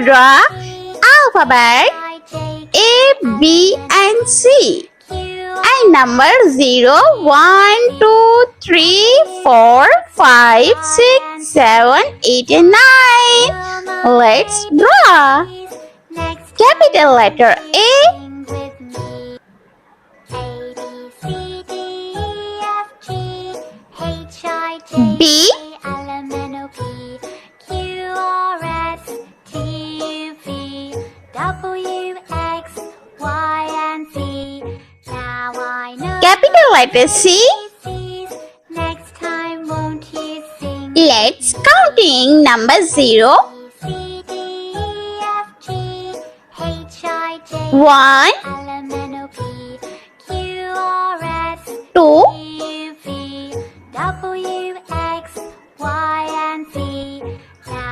draw alphabet A, B and C. And number 0, 1, 2, 3, 4, 5, 6, 7, 8 and 9. Let's draw. Capital letter A, B, capital letter C. Let's counting number 0, 1, 2,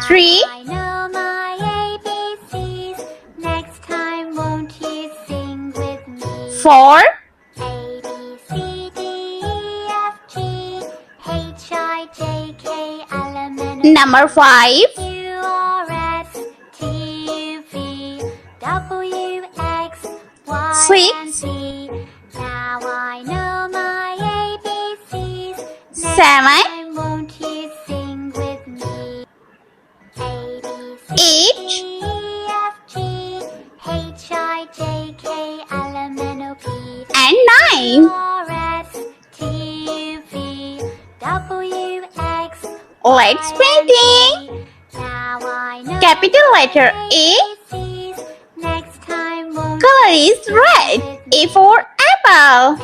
3, 4, number 5, 6, 7, 8, and 9. Let's painting. Capital letter A. Color is red. A for apple.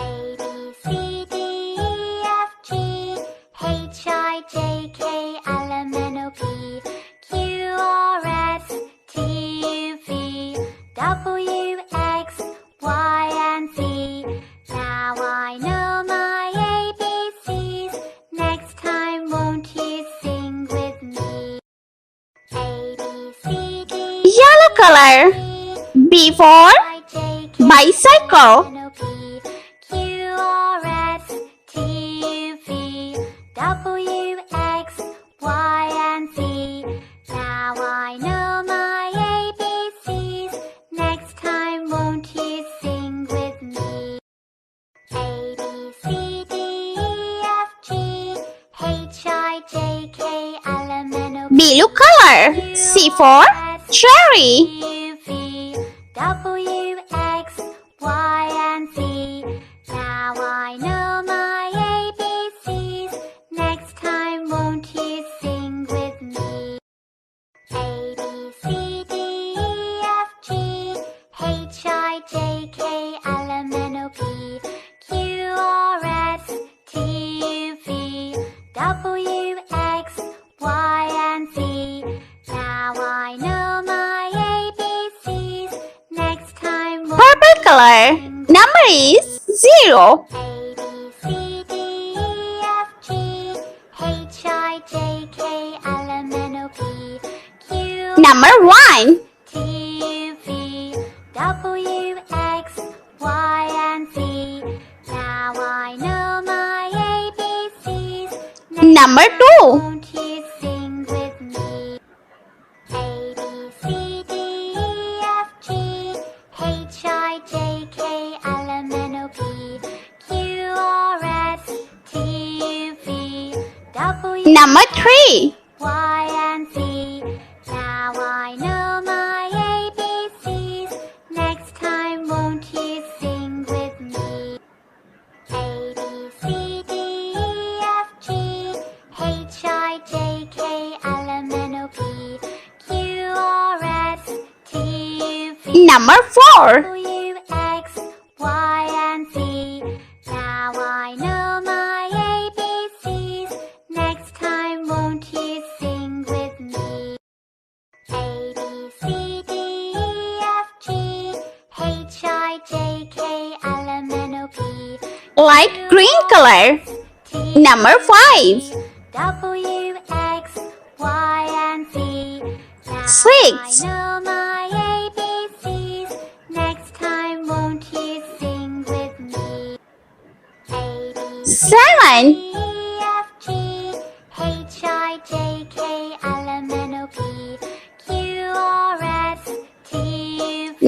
Yellow color. B for bicycle. Blue color. C for cherry. Purple color. Number is 0. Number 1. Number 2. Number 3. Number 4. Light green color. Number 5. 6. 7. 8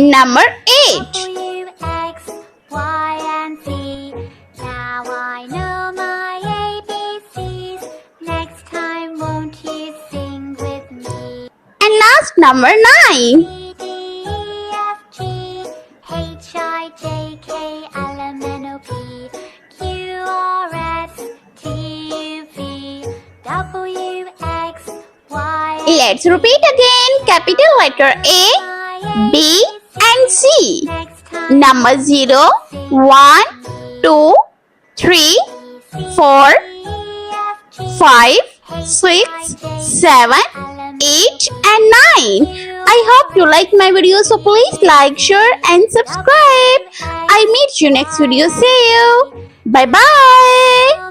Number 8. W, X, Y, and Z. Now I know my ABCs. Next time, won't you sing with me? And last, number 9. E, D, E, F, G, H, I, J, K, L, M, N, O, P, Q, R, S, T, U, V, W, X, Y. Let's repeat again. Capital letter A, B, and C. Number 0, 1, 2, 3, 4, 5, 6, 7, 8, and 9. I hope you like my video, so please like, share, and subscribe. I meet you next video. See you. Bye bye.